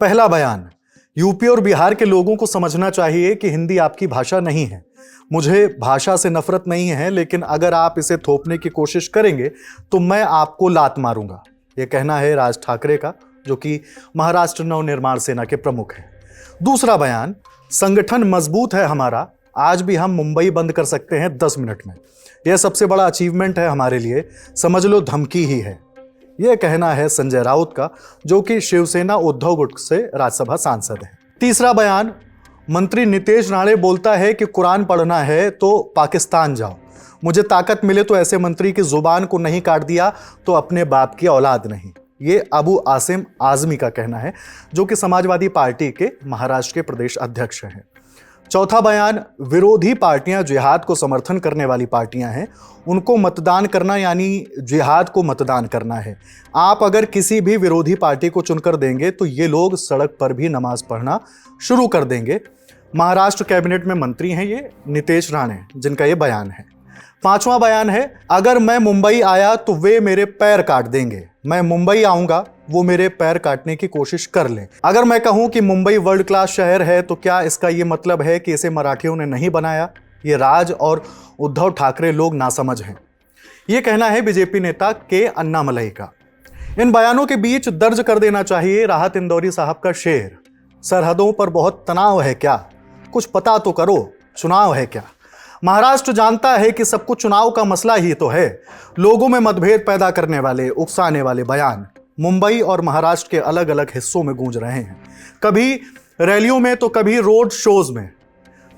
पहला बयान, यूपी और बिहार के लोगों को समझना चाहिए कि हिंदी आपकी भाषा नहीं है। मुझे भाषा से नफरत नहीं है, लेकिन अगर आप इसे थोपने की कोशिश करेंगे तो मैं आपको लात मारूंगा। यह कहना है राज ठाकरे का, जो कि महाराष्ट्र नवनिर्माण सेना के प्रमुख हैं। दूसरा बयान, संगठन मजबूत है हमारा, आज भी हम मुंबई बंद कर सकते हैं 10 मिनट में। यह सबसे बड़ा अचीवमेंट है हमारे लिए, समझ लो धमकी ही है। यह कहना है संजय राउत का, जो कि शिवसेना उद्धव गुट से राज्यसभा सांसद है। तीसरा बयान, मंत्री नितेश राणे बोलता है कि कुरान पढ़ना है तो पाकिस्तान जाओ। मुझे ताकत मिले तो ऐसे मंत्री की जुबान को नहीं काट दिया तो अपने बाप की औलाद नहीं। ये अबू आसिम आजमी का कहना है, जो कि समाजवादी पार्टी के महाराष्ट्र के प्रदेश अध्यक्ष हैं। चौथा बयान, विरोधी पार्टियां जिहाद को समर्थन करने वाली पार्टियां हैं, उनको मतदान करना यानी जिहाद को मतदान करना है। आप अगर किसी भी विरोधी पार्टी को चुनकर देंगे तो ये लोग सड़क पर भी नमाज पढ़ना शुरू कर देंगे। महाराष्ट्र कैबिनेट में मंत्री हैं ये नितेश राणे, जिनका ये बयान है। पांचवा बयान है, अगर मैं मुंबई आया तो वे मेरे पैर काट देंगे। मैं मुंबई आऊंगा, वो मेरे पैर काटने की कोशिश कर लें। अगर मैं कहूं कि मुंबई वर्ल्ड क्लास शहर है तो क्या इसका ये मतलब है कि इसे मराठियों ने नहीं बनाया? ये राज और उद्धव ठाकरे लोग नासमझ हैं। ये कहना है बीजेपी नेता के अन्नामलई का। इन बयानों के बीच दर्ज कर देना चाहिए राहत इंदौरी साहब का शेर, सरहदों पर बहुत तनाव है क्या, कुछ पता तो करो, चुनाव है क्या। महाराष्ट्र जानता है कि सब कुछ चुनाव का मसला ही तो है। लोगों में मतभेद पैदा करने वाले, उकसाने वाले बयान मुंबई और महाराष्ट्र के अलग अलग हिस्सों में गूंज रहे हैं, कभी रैलियों में तो कभी रोड शोज में।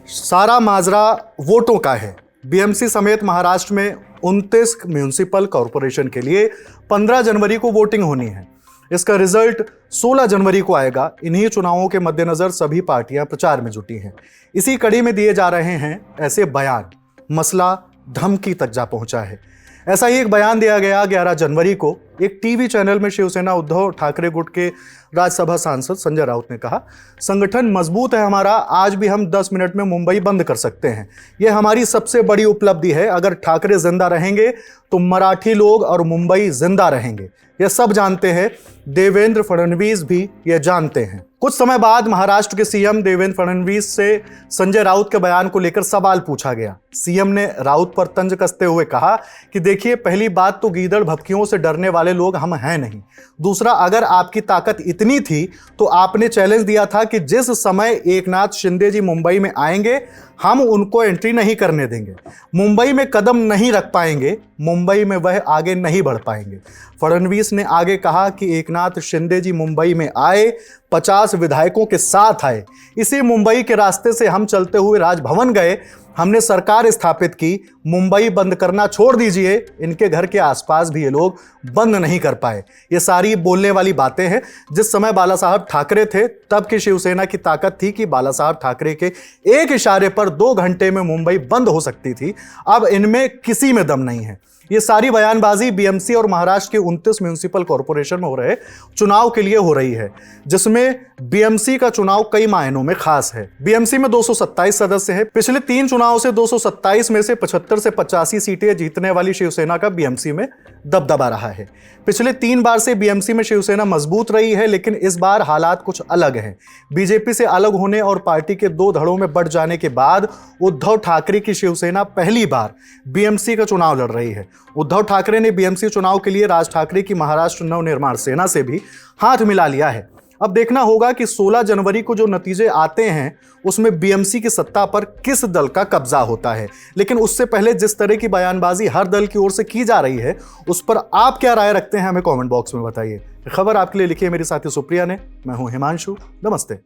सारा माजरा वोटों का है। बीएमसी समेत महाराष्ट्र में 29 म्यूनिसिपल कॉरपोरेशन के लिए 15 जनवरी को वोटिंग होनी है। इसका रिजल्ट 16 जनवरी को आएगा। इन्हीं चुनावों के मद्देनजर सभी पार्टियां प्रचार में जुटी हैं। इसी कड़ी में दिए जा रहे हैं ऐसे बयान, मसला धमकी तक जा पहुंचा है। ऐसा ही एक बयान दिया गया 11 जनवरी को एक टीवी चैनल में। शिवसेना उद्धव ठाकरे गुट के राज्यसभा सांसद संजय राउत ने कहा, संगठन मजबूत है हमारा, आज भी हम 10 मिनट में मुंबई बंद कर सकते हैं। यह हमारी सबसे बड़ी उपलब्धि है। अगर ठाकरे जिंदा रहेंगे तो मराठी लोग और मुंबई जिंदा रहेंगे। यह सब जानते हैं, देवेंद्र फडणवीस भी यह जानते हैं। कुछ समय बाद महाराष्ट्र के सीएम देवेंद्र फडणवीस से संजय राउत के बयान को लेकर सवाल पूछा गया। सीएम ने राउत पर तंज कसते हुए कहा कि देखिए, पहली बात तो गीदड़ भभकियों से डरने वाले लोग हम हैं नहीं। दूसरा, अगर आपकी ताकत इतनी थी तो आपने चैलेंज दिया था कि जिस समय एकनाथ शिंदे जी मुंबई में आएंगे हम उनको एंट्री नहीं करने देंगे, मुंबई में कदम नहीं रख पाएंगे, मुंबई में वह आगे नहीं बढ़ पाएंगे। फडणवीस ने आगे कहा कि एकनाथ शिंदे जी मुंबई में आए, 50 विधायकों के साथ आए। इसी मुंबई के रास्ते से हम चलते हुए राजभवन गए, हमने सरकार स्थापित की। मुंबई बंद करना छोड़ दीजिए, इनके घर के आसपास भी ये लोग बंद नहीं कर पाए। ये सारी बोलने वाली बातें हैं। जिस समय बाला साहब ठाकरे थे तब की शिवसेना की ताकत थी कि बाला साहब ठाकरे के एक इशारे पर 2 घंटे में मुंबई बंद हो सकती थी। अब इनमें किसी में दम नहीं है। ये सारी बयानबाजी बीएमसी और महाराष्ट्र के 29 म्यूनिसिपल कॉरपोरेशन में हो रहे चुनाव के लिए हो रही है, जिसमें बीएमसी का चुनाव कई मायनों में खास है। बीएमसी में 227 सदस्य हैं। पिछले 3 चुनाव से 227 में से 75 से 85 सीटें जीतने वाली शिवसेना का बीएमसी में दबदबा रहा है। पिछले 3 बार से बीएमसी में शिवसेना मजबूत रही है, लेकिन इस बार हालात कुछ अलग हैं। बीजेपी से अलग होने और पार्टी के 2 धड़ों में बढ़ जाने के बाद उद्धव ठाकरे की शिवसेना पहली बार बीएमसी का चुनाव लड़ रही है। उद्धव ठाकरे ने बीएमसी चुनाव के लिए राज ठाकरे की महाराष्ट्र नवनिर्माण सेना से भी हाथ मिला लिया है। अब देखना होगा कि 16 जनवरी को जो नतीजे आते हैं उसमें बीएमसी की सत्ता पर किस दल का कब्जा होता है। लेकिन उससे पहले जिस तरह की बयानबाजी हर दल की ओर से की जा रही है, उस पर आप क्या राय रखते हैं हमें कमेंट बॉक्स में बताइए। खबर आपके लिए लिखी है मेरी साथी सुप्रिया ने। मैं हूं हिमांशु। नमस्ते।